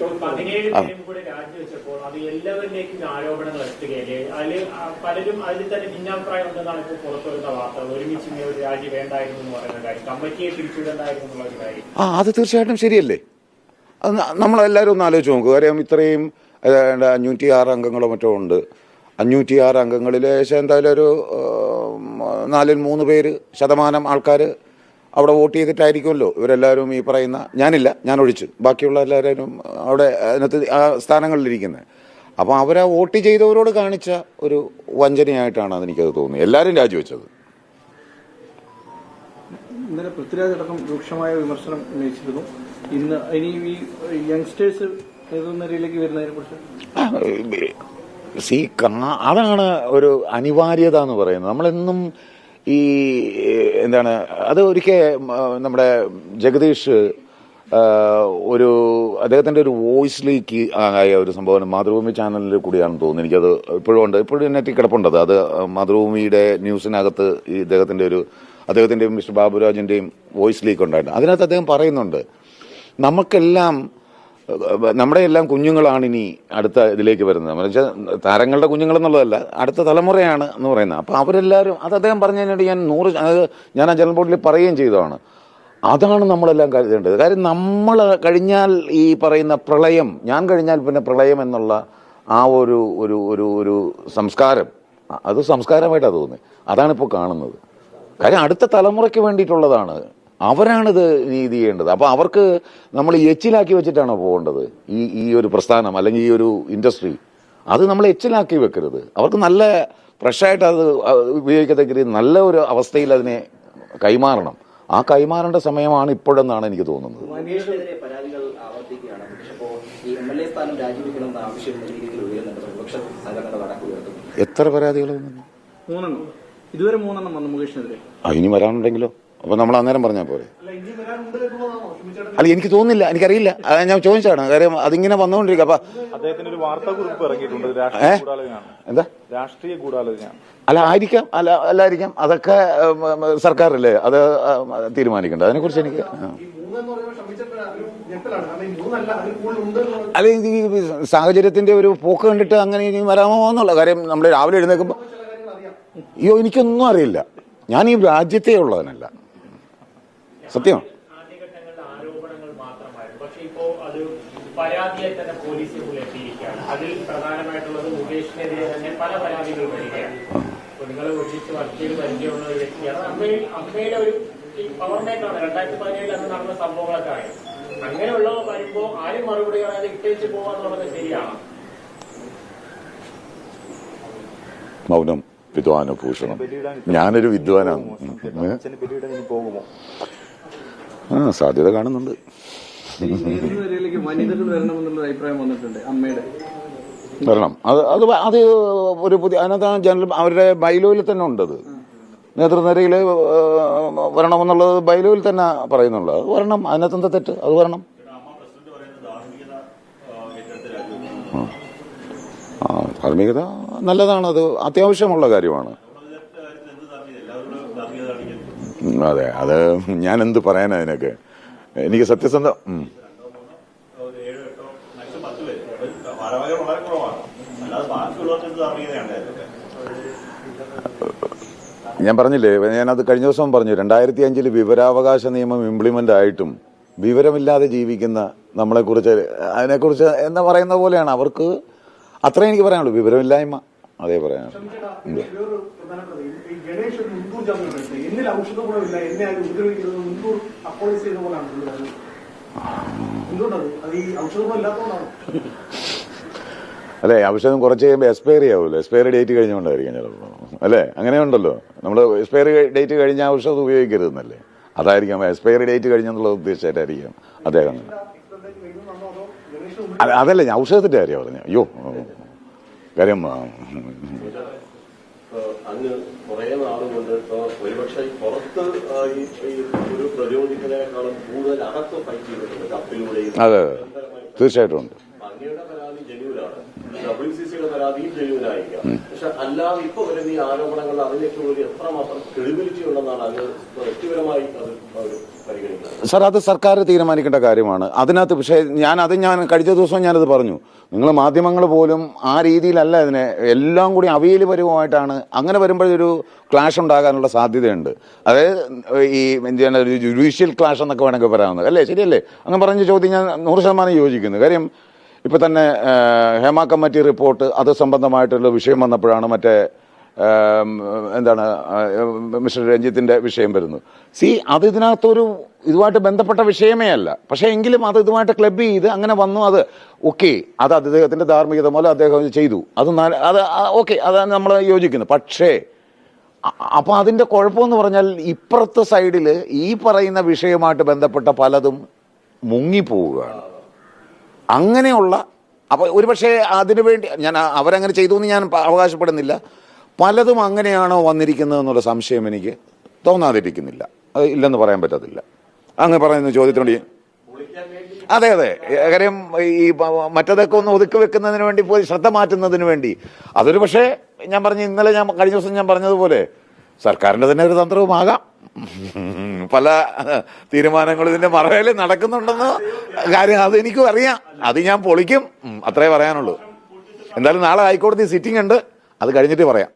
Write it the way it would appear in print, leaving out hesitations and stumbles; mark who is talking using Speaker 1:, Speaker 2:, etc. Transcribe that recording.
Speaker 1: 17 കൂടെ രാജിവെച്ചപ്പോൾ അത് എല്ലാവരിലേക്കും ആരോപണങ്ങൾ എത്തുകയല്ലേ? അതിൽ പലരും അതിൽ തന്നെ ഭിന്നാഭിപ്രായം ഉണ്ടെന്നാണ് ഇപ്പോൾ പുറത്തുവരുന്ന വാർത്ത. ഒരുമിച്ച് ഒരു രാജി വേണ്ടായിരുന്നു എന്ന് പറയുന്ന കാര്യം, കമ്മിറ്റിയെ പിരിച്ചുവിടണ്ടായിരുന്നു എന്നുള്ള ഒരു കാര്യം.
Speaker 2: അത് തീർച്ചയായിട്ടും ശരിയല്ലേ? അത് നമ്മളെല്ലാവരും ഒന്ന് ആലോചിച്ച് നോക്കുക. കാര്യം ഇത്രയും 506 അംഗങ്ങളോ മറ്റോ ഉണ്ട്. 506 അംഗങ്ങളിൽ എന്തായാലും ഒരു 4-3 പേര് ശതമാനം ആൾക്കാർ അവിടെ വോട്ട് ചെയ്തിട്ടായിരിക്കുമല്ലോ ഇവരെല്ലാവരും ഈ പറയുന്ന, ഞാൻ ഒഴിച്ച് ബാക്കിയുള്ള എല്ലാവരും അവിടെ അതിനകത്ത് ആ സ്ഥാനങ്ങളിലിരിക്കുന്നത്. അപ്പോൾ അവരാ വോട്ട് ചെയ്തവരോട് കാണിച്ച ഒരു വഞ്ചനയായിട്ടാണ് അതെനിക്കത് തോന്നുന്നത്. എല്ലാവരും രാജിവെച്ചത്.
Speaker 3: ഇന്നലെ പൃഥ്വിരാജ് അടക്കം രൂക്ഷമായ വിമർശനം ഉന്നയിച്ചിരുന്നു. ഇനി ഈ യങ്സ്റ്റേഴ്സ് നേതൃനിരയിലേക്ക് വരുന്നതിനെ കുറിച്ച്
Speaker 2: അതാണ് ഒരു അനിവാര്യത എന്ന് പറയുന്നത്. നമ്മളെന്നും ഈ എന്താണ് അത് ഒരിക്കൽ നമ്മുടെ ജഗദീഷ് അദ്ദേഹത്തിൻ്റെ ഒരു വോയിസ് ലീക്ക് ആയ ഒരു സംഭവം മാതൃഭൂമി ചാനലിൽ കൂടിയാണെന്ന് തോന്നുന്നു. എനിക്കത് ഇപ്പോഴും നെറ്റിൽ കിടപ്പുണ്ടത്. അത് മാതൃഭൂമിയുടെ ന്യൂസിനകത്ത് ഈ അദ്ദേഹത്തിൻ്റെയും മിസ്റ്റർ ബാബുരാജിൻ്റെയും വോയിസ് ലീക്ക് ഉണ്ടായിരുന്നു. അതിനകത്ത് അദ്ദേഹം പറയുന്നുണ്ട്, നമ്മുടെ എല്ലാം കുഞ്ഞുങ്ങളാണ് ഇനി അടുത്ത ഇതിലേക്ക് വരുന്നത്. എന്ന് വെച്ചാൽ താരങ്ങളുടെ കുഞ്ഞുങ്ങളെന്നുള്ളതല്ല, അടുത്ത തലമുറയാണ് എന്ന് പറയുന്നത്. അപ്പോൾ അവരെല്ലാവരും അത് അദ്ദേഹം പറഞ്ഞതിനോട് ഞാൻ ആ ജനറൽ ബോർഡിൽ പറയുകയും ചെയ്തതാണ്. അതാണ് നമ്മളെല്ലാം കരുതേണ്ടത്. കാര്യം നമ്മൾ കഴിഞ്ഞാൽ ഈ പറയുന്ന പ്രളയം, ഞാൻ കഴിഞ്ഞാൽ പിന്നെ പ്രളയം എന്നുള്ള ആ ഒരു സംസ്കാരം, അത് സംസ്കാരമായിട്ടാണ് തോന്നുന്നത്. അതാണിപ്പോൾ കാണുന്നത്. കാര്യം അടുത്ത തലമുറയ്ക്ക് വേണ്ടിയിട്ടുള്ളതാണ്. അവരാണിത് നീതി ചെയ്യേണ്ടത്. അപ്പോൾ അവർക്ക് നമ്മൾ എച്ചിലാക്കി വെച്ചിട്ടാണോ പോകേണ്ടത് ഈ ഒരു പ്രസ്ഥാനം അല്ലെങ്കിൽ ഈ ഒരു ഇൻഡസ്ട്രി? അത് നമ്മൾ എച്ചിലാക്കി വെക്കരുത്. അവർക്ക് നല്ല ഫ്രഷായിട്ട് അത് ഉപയോഗിക്കത്തക്ക രീതി നല്ല ഒരു അവസ്ഥയിൽ അതിനെ കൈമാറണം. ആ കൈമാറേണ്ട സമയമാണ് ഇപ്പോഴെന്നാണ് എനിക്ക് തോന്നുന്നത്. എത്ര പരാതികൾ?
Speaker 3: 3 ഇതുവരെ 3 വന്നു മുകേഷിനെതിരെ.
Speaker 2: ഇനി വരാനുണ്ടെങ്കിലോ? അപ്പൊ നമ്മൾ അന്നേരം പറഞ്ഞാൽ പോരെ? അല്ല, എനിക്ക് തോന്നുന്നില്ല, എനിക്കറിയില്ല. ഞാൻ ചോദിച്ചാണ്. കാര്യം അതിങ്ങനെ വന്നുകൊണ്ടിരിക്കുക. അപ്പൊ
Speaker 4: അദ്ദേഹത്തിന് ഒരു വാർത്താക്കുറിപ്പ് ഇറങ്ങിയിട്ടുണ്ട്.
Speaker 2: എന്താ
Speaker 4: രാഷ്ട്രീയ ഗൂഢാലോചന?
Speaker 2: അല്ലായിരിക്കാം. അതൊക്കെ സർക്കാരല്ലേ അത് തീരുമാനിക്കേണ്ടത്. അതിനെക്കുറിച്ച് എനിക്ക് അല്ല, ഈ സാഹചര്യത്തിന്റെ ഒരു പോക്ക് കണ്ടിട്ട് അങ്ങനെ ഇനി വരാമോ എന്നുള്ള കാര്യം. നമ്മൾ രാവിലെ എഴുന്നേൽക്കുമ്പോൾ എനിക്കൊന്നും അറിയില്ല. ഞാൻ ഈ രാജ്യത്തേ ഉള്ളവനല്ല. സത്യമാണ്.
Speaker 1: ആദ്യഘട്ടങ്ങളിൽ ആരോപണങ്ങൾ മാത്രമായിരുന്നു. പക്ഷേ ഇപ്പോൾ അത് പരാതിയായി തന്നെ പോലീസിൽ എത്തിയിരിക്കുകയാണ്. അതിൽ പ്രധാനമായിട്ടുള്ളത് മുകേഷിനെതിരെ തന്നെ പല പരാതികൾ വരികയാണ്. നിങ്ങൾ ഒഴിച്ച് വർക്ക് ചെയ്ത് പരിചയമുള്ള ഒരു വ്യക്തിയാണ്. അമ്മയുടെ ഒരു പവർ മേക്കാണ്. 2017 അന്ന് നടന്ന സംഭവങ്ങളൊക്കെ ആയി. അങ്ങനെയുള്ളവ വരുമ്പോൾ ആരും മറുപടി പറയാതെ ഇട്ടേച്ച് പോവാന്നുള്ളത് ശരിയാണ്.
Speaker 2: മൗനം വിദ്വാനഭൂഷണം. ഞാനൊരു വിദ്വാനാണ്. സാധ്യത കാണുന്നുണ്ട്. വരണം. അത് ഒരു പുതിയ അതിനകത്താണ് ജനറൽ അവരുടെ ബൈലോയിൽ തന്നെ ഉണ്ടത്. നേതൃനിരയിൽ വരണമെന്നുള്ളത് ബൈലോയിൽ തന്നെ പറയുന്നുള്ളത്. അത് വരണം. അതിനകത്ത് എന്താ തെറ്റ്? അത് വരണം. ധാർമ്മികത നല്ലതാണ്. അത് അത്യാവശ്യമുള്ള കാര്യമാണ്. അതെ, അത് ഞാൻ എന്ത് പറയാനാ അതിനൊക്കെ? എനിക്ക് സത്യസന്ധ ഞാൻ പറഞ്ഞില്ലേ, ഞാനത് കഴിഞ്ഞ ദിവസം പറഞ്ഞു. 2005 വിവരാവകാശ നിയമം ഇംപ്ലിമെന്റ് ആയിട്ടും വിവരമില്ലാതെ ജീവിക്കുന്ന നമ്മളെക്കുറിച്ച് അതിനെക്കുറിച്ച് എന്താ പറയുന്ന പോലെയാണ്. അവർക്ക് അത്രേ എനിക്ക് പറയാനുള്ളൂ. വിവരമില്ലായ്മ. അതേ പറയാനുള്ളൂ. അല്ലെ, ഔഷധം കുറച്ച് കഴിയുമ്പോൾ എക്സ്പയറി ആവുമല്ലോ. എക്സ്പയറി ഡേറ്റ് കഴിഞ്ഞുകൊണ്ടായിരിക്കും ചിലപ്പോൾ. അല്ലേ? അങ്ങനെ ഉണ്ടല്ലോ. നമ്മൾ എക്സ്പയറി ഡേറ്റ് കഴിഞ്ഞ ഔഷധം ഉപയോഗിക്കരുതെന്നല്ലേ? അതായിരിക്കാം എക്സ്പയറി ഡേറ്റ് കഴിഞ്ഞെന്നുള്ള ഉദ്ദേശമായിട്ടായിരിക്കും അദ്ദേഹം. അതല്ല, ഞാൻ ഔഷധത്തിന്റെ കാര്യം പറഞ്ഞു. അയ്യോ, കാര്യം
Speaker 5: അങ്ങ് കുറെ നാളുകൊണ്ട് ഒരുപക്ഷെ പുറത്ത് ഒരു പ്രതിരോധിക്കുന്നതിനേക്കാളും കൂടുതൽ അകത്ത് ഫൈറ്റ് ചെയ്തിട്ടുണ്ട് കപ്പിലൂടെയും.
Speaker 2: അതെ, തീർച്ചയായിട്ടും ഉണ്ട്.
Speaker 5: അങ്ങയുടെ പരാതി ജെന്യൂനാണ്, WCCയുടെ പരാതിയും ജെന്യൂനായിരിക്കാം. പക്ഷെ അല്ലാതെ ഇപ്പൊ വരുന്ന ഈ ആരോപണങ്ങൾ അതിലേക്ക് ഒരു എത്രമാത്രം ക്രെഡിബിലിറ്റി ഉണ്ടെന്നാണ് അങ്ങ് വ്യക്തിപരമായി അത് പരിഗണിക്കുന്നത്?
Speaker 2: സാർ, അത് സർക്കാർ തീരുമാനിക്കേണ്ട കാര്യമാണ്. അതിനകത്ത് പക്ഷേ ഞാൻ കഴിഞ്ഞ ദിവസം ഞാനത് പറഞ്ഞു. നിങ്ങൾ മാധ്യമങ്ങൾ പോലും ആ രീതിയിലല്ല ഇതിനെ എല്ലാം കൂടി അവയിൽ വരുമായിട്ടാണ്. അങ്ങനെ വരുമ്പോഴൊരു ക്ലാഷ് ഉണ്ടാകാനുള്ള സാധ്യതയുണ്ട്. അതായത് ഈ എന്താണ് ഒരു ജുഡീഷ്യൽ ക്ലാഷ് എന്നൊക്കെ വേണമെങ്കിൽ പറയാവുന്നത് അല്ലേ? ശരിയല്ലേ? അങ്ങനെ പറഞ്ഞ ചോദ്യം ഞാൻ 100% യോജിക്കുന്നു. കാര്യം ഇപ്പം തന്നെ ഹേമ കമ്മിറ്റി റിപ്പോർട്ട് അത് സംബന്ധമായിട്ടുള്ള വിഷയം വന്നപ്പോഴാണ് മറ്റേ എന്താണ് മിസ്റ്റർ രഞ്ജിത്തിന്റെ വിഷയം വരുന്നത്. അത് ഇതിനകത്തൊരു ഇതുമായിട്ട് ബന്ധപ്പെട്ട വിഷയമേ അല്ല. പക്ഷേ എങ്കിലും അത് ഇതുമായിട്ട് ക്ലബ് ചെയ്ത് അങ്ങനെ വന്നു. അത് ഓക്കെ, അത് അദ്ദേഹത്തിന്റെ ധാർമ്മികത മൂലം അദ്ദേഹം ചെയ്തു. അത് ഓക്കെ, അതാണ് നമ്മൾ യോജിക്കുന്നത്. പക്ഷേ അപ്പൊ അതിന്റെ കുഴപ്പമെന്ന് പറഞ്ഞാൽ ഇപ്പുറത്തെ സൈഡിൽ ഈ പറയുന്ന വിഷയവുമായിട്ട് ബന്ധപ്പെട്ട പലതും മുങ്ങിപ്പോവുകയാണ്. അങ്ങനെയുള്ള അപ്പൊ ഒരുപക്ഷെ അതിനുവേണ്ടി ഞാൻ അവരങ്ങനെ ചെയ്തു എന്ന് ഞാൻ അവകാശപ്പെടുന്നില്ല. പലതും അങ്ങനെയാണോ വന്നിരിക്കുന്നത് എന്നുള്ള സംശയം എനിക്ക് തോന്നാതിരിക്കുന്നില്ല. അത് ഇല്ലെന്ന് പറയാൻ പറ്റത്തില്ല. അങ്ങ് പറയുന്ന ചോദ്യത്തിനോട് അതെ, കാര്യം ഈ മറ്റതൊക്കെ ഒന്ന് ഒതുക്കി വെക്കുന്നതിന് വേണ്ടി പോയി ശ്രദ്ധ മാറ്റുന്നതിന് വേണ്ടി അതൊരു പക്ഷേ ഞാൻ കഴിഞ്ഞ ദിവസം ഞാൻ പറഞ്ഞതുപോലെ സർക്കാരിന്റെ തന്നെ ഒരു തന്ത്രവുമാകാം. പല തീരുമാനങ്ങളും ഇതിന്റെ മറവിൽ നടക്കുന്നുണ്ടെന്ന് കാര്യം അത് എനിക്കും അറിയാം. അത് ഞാൻ പൊളിക്കും, അത്രേ പറയാനുള്ളൂ. എന്തായാലും നാളെ ഹൈക്കോടതി സിറ്റിംഗ് ഉണ്ട്, അത് കഴിഞ്ഞിട്ട് പറയാം.